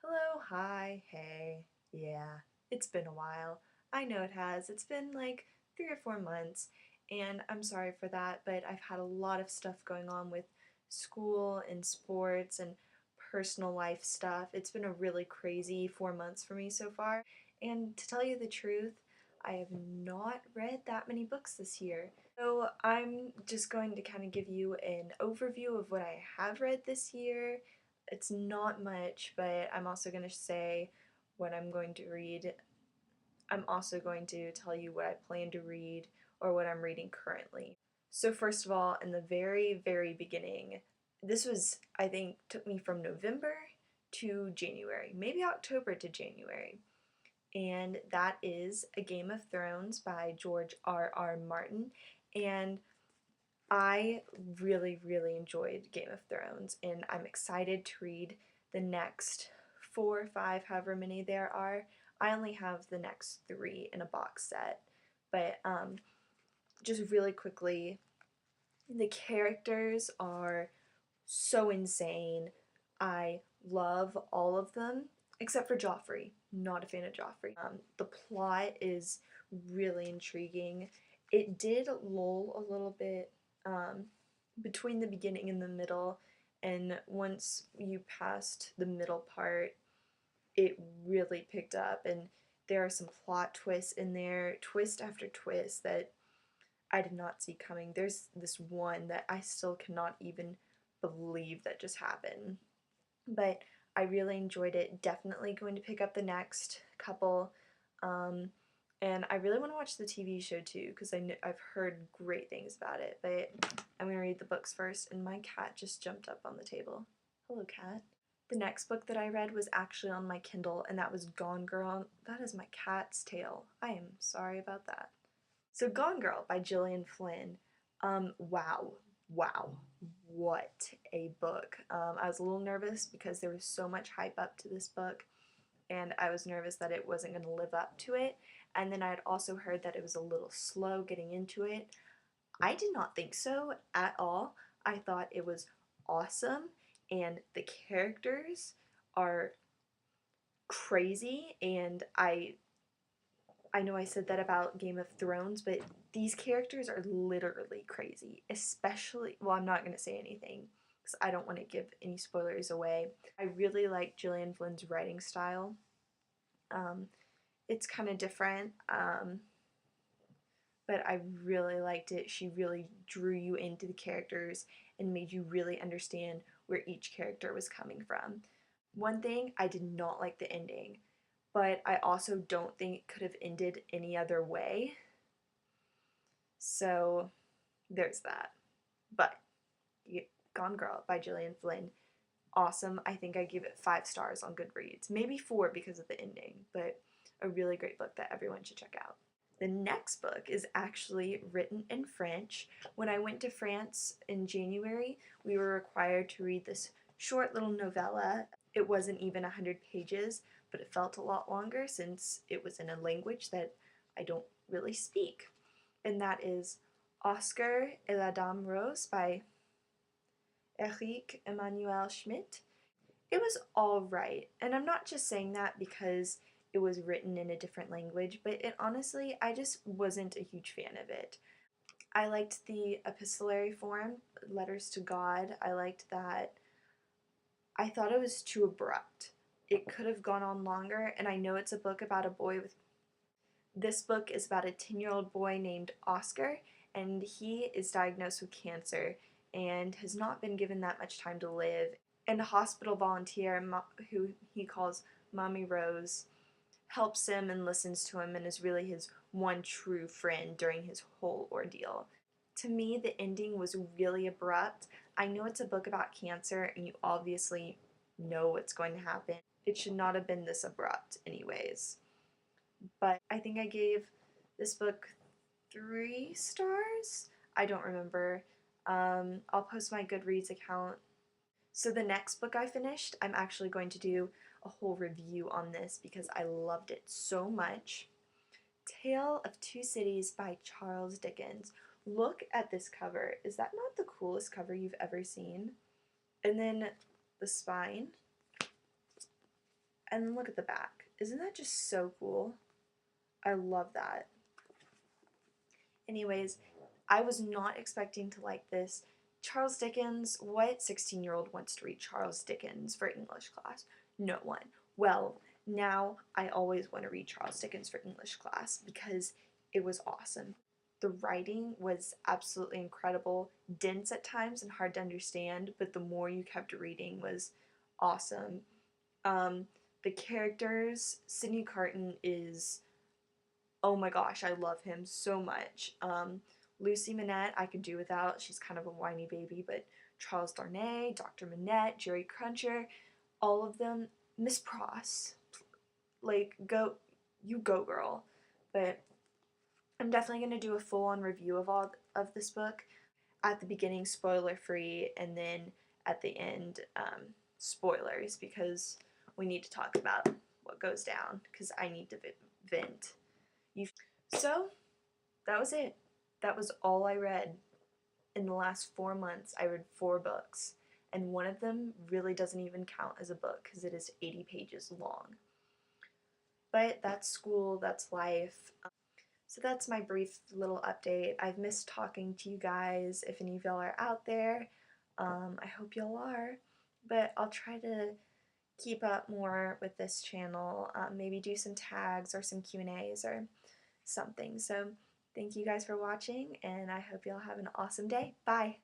Hello, hi, hey. Yeah, it's been a while. I know it has. It's been like 3 or 4 months, and I'm sorry for that, but I've had a lot of stuff going on with school and sports and personal life stuff. It's been a really crazy 4 months for me so far, and to tell you the truth, I have not read that many books this year. So I'm just going to kind of give you an overview of what I have read this year. It's not much, but I'm also going to say what I'm going to read. I'm also going to tell you what I plan to read or what I'm reading currently. So first of all, in the very, very beginning, this was, I think, took me from November to January, maybe October to January. And that is A Game of Thrones by George R. Martin. And I really, really enjoyed Game of Thrones, and I'm excited to read the next 4, 5, however many there are. I only have the next three in a box set, but just really quickly, the characters are so insane. I love all of them except for Joffrey. Not a fan of Joffrey. The plot is really intriguing. It did lull a little bit um, between the beginning and the middle, and once you passed the middle part, it really picked up, and there are some plot twists in there, twist after twist that I did not see coming. There's this one that I still cannot even believe that just happened. But I really enjoyed it. Definitely going to pick up the next couple. Um, and I really want to watch the TV show too because I've heard great things about it. But I'm going to read the books first. And my cat just jumped up on the table. Hello, cat. The next book that I read was actually on my Kindle, and that was Gone Girl. That is my cat's tail. I am sorry about that. So Gone Girl by Gillian Flynn. Wow, wow, what a book. I was a little nervous because there was so much hype up to this book, and I was nervous that it wasn't going to live up to it. And then I had also heard that it was a little slow getting into it. I did not think so at all. I thought it was awesome, and the characters are crazy, and I know I said that about Game of Thrones, but these characters are literally crazy. Especially, well, I'm not going to say anything because I don't want to give any spoilers away. I really like Gillian Flynn's writing style. Um, it's kind of different, but I really liked it. She really drew you into the characters and made you really understand where each character was coming from. One thing, I did not like the ending, but I also don't think it could have ended any other way. So there's that. But Gone Girl by Gillian Flynn, awesome. I think I give it 5 stars on Goodreads. Maybe 4 because of the ending, but a really great book that everyone should check out. The next book is actually written in French. When I went to France in January, we were required to read this short little novella. It wasn't even 100 pages, but it felt a lot longer since it was in a language that I don't really speak. And that is Oscar et la Dame Rose by Eric Emmanuel Schmidt. It was alright, and I'm not just saying that because it was written in a different language, but it honestly, I just wasn't a huge fan of it. I liked the epistolary form, letters to God. I liked that. I thought it was too abrupt. It could have gone on longer, and I know it's a book about a boy with. This book is about a 10-year-old boy named Oscar, and he is diagnosed with cancer and has not been given that much time to live. And a hospital volunteer, who he calls Mommy Rose, helps him and listens to him and is really his one true friend during his whole ordeal. To me, the ending was really abrupt. I know it's a book about cancer, and you obviously know what's going to happen. It should not have been this abrupt, anyways. But I think I gave this book 3 stars. I don't remember. I'll post my Goodreads account. So the next book I finished, I'm actually going to do a whole review on this because I loved it so much. Tale of Two Cities by Charles Dickens. Look at this cover. Is that not the coolest cover you've ever seen? And then the spine. And then look at the back. Isn't that just so cool? I love that. Anyways, I was not expecting to like this. Charles Dickens, what 16-year-old wants to read Charles Dickens for English class? No one. Well, now I always want to read Charles Dickens for English class because it was awesome. The writing was absolutely incredible, dense at times and hard to understand, but the more you kept reading was awesome. Um, the characters, Sidney Carton is, oh my gosh, I love him so much. Lucy Manette, I could do without. She's kind of a whiny baby, but Charles Darnay, Dr. Manette, Jerry Cruncher, all of them. Miss Pross, like, go, you go, girl. But I'm definitely going to do a full-on review of all of this book. At the beginning, spoiler free, and then at the end, spoilers, because we need to talk about what goes down, because I need to vent. So, that was it. That was all I read. In the last 4 months, I read 4 books, and one of them really doesn't even count as a book because it is 80 pages long. But that's school, that's life. So that's my brief little update. I've missed talking to you guys. If any of y'all are out there, I hope y'all are. But I'll try to keep up more with this channel. Maybe do some tags or some Q&As or something. So thank you guys for watching, and I hope y'all have an awesome day. Bye!